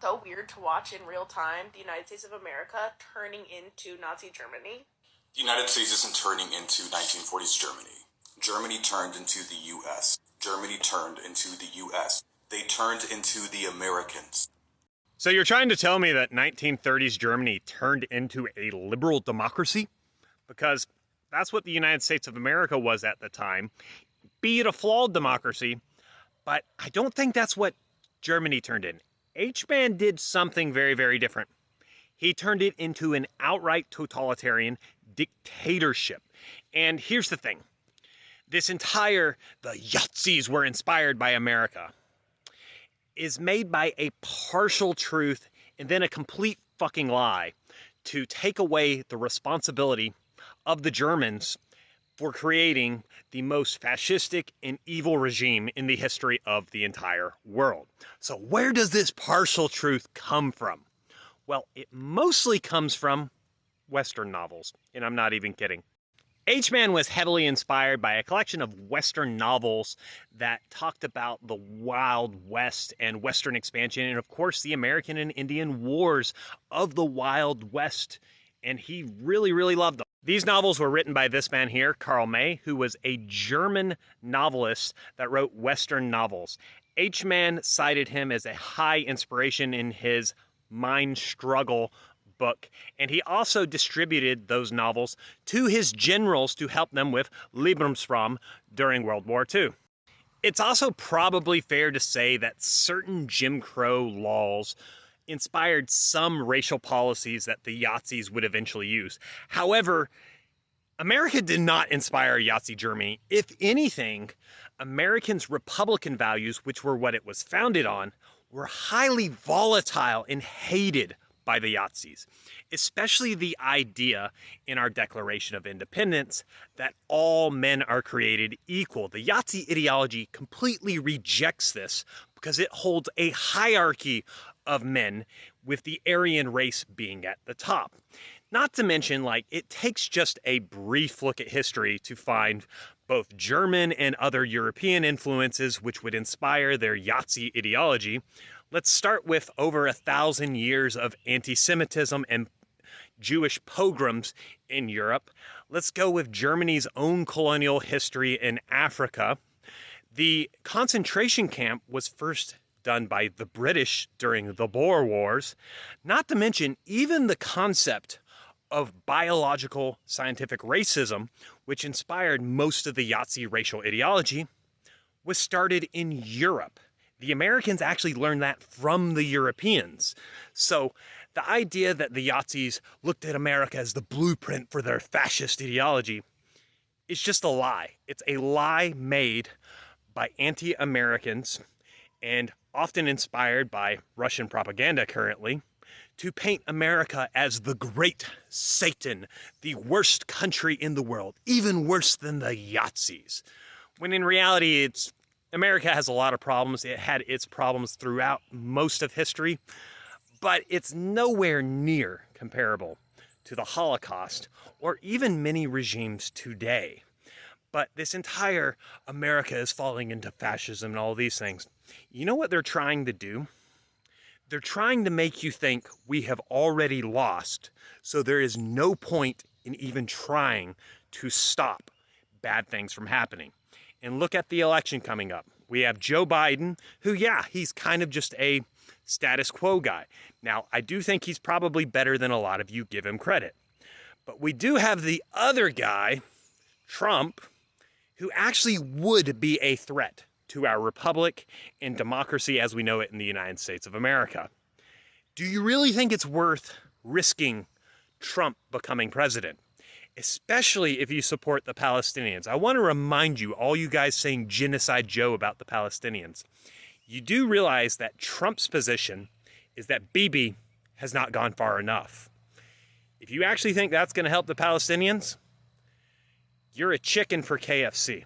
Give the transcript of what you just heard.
so weird to watch in real time the United States of America turning into Nazi Germany. The United States isn't turning into 1940s Germany. Germany turned into the U.S. Germany turned into the U.S. They turned into the Americans. So you're trying to tell me that 1930s Germany turned into a liberal democracy? Because that's what the United States of America was at the time, be it a flawed democracy, but I don't think that's what Germany turned in. H-Man did something very, very different. He turned it into an outright totalitarian dictatorship. And here's the thing. The Yazis were inspired by America, is made by a partial truth and then a complete fucking lie to take away the responsibility of the Germans for creating the most fascistic and evil regime in the history of the entire world. So where does this partial truth come from? Well, it mostly comes from Western novels, and I'm not even kidding. H-Man was heavily inspired by a collection of Western novels that talked about the Wild West and Western expansion, and of course the American and Indian wars of the Wild West, and he really, really loved them. These novels were written by this man here, Karl May, who was a German novelist that wrote Western novels. H-Man cited him as a high inspiration in his Mind Struggle book, and he also distributed those novels to his generals to help them with Lebensraum during World War II. It's also probably fair to say that certain Jim Crow laws inspired some racial policies that the Yazis would eventually use. However, America did not inspire Yazi Germany. If anything, Americans' Republican values, which were what it was founded on, were highly volatile and hated by the Yazis, especially the idea in our Declaration of Independence that all men are created equal. The Yazidi ideology completely rejects this because it holds a hierarchy of men, with the Aryan race being at the top. Not to mention, it takes just a brief look at history to find both German and other European influences which would inspire their Yazidi ideology. Let's start with over 1,000 years of anti-Semitism and Jewish pogroms in Europe. Let's go with Germany's own colonial history in Africa. The concentration camp was first done by the British during the Boer Wars. Not to mention, even the concept of biological scientific racism, which inspired most of the Yazidi racial ideology, was started in Europe. The Americans actually learned that from the Europeans. So the idea that the Yazis looked at America as the blueprint for their fascist ideology is just a lie. It's a lie made by anti-Americans and often inspired by Russian propaganda currently to paint America as the great Satan, the worst country in the world, even worse than the Yazis. When in reality, America has a lot of problems. It had its problems throughout most of history, but it's nowhere near comparable to the Holocaust or even many regimes today. But this entire America is falling into fascism and all these things. You know what they're trying to do? They're trying to make you think we have already lost, so there is no point in even trying to stop bad things from happening. And look at the election coming up. We have Joe Biden, who, yeah, he's kind of just a status quo guy. Now, I do think he's probably better than a lot of you give him credit. But we do have the other guy, Trump, who actually would be a threat to our republic and democracy as we know it in the United States of America. Do you really think it's worth risking Trump becoming president? Especially if you support the Palestinians. I want to remind you, all you guys saying Genocide Joe about the Palestinians, you do realize that Trump's position is that Bibi has not gone far enough. If you actually think that's going to help the Palestinians, you're a chicken for KFC.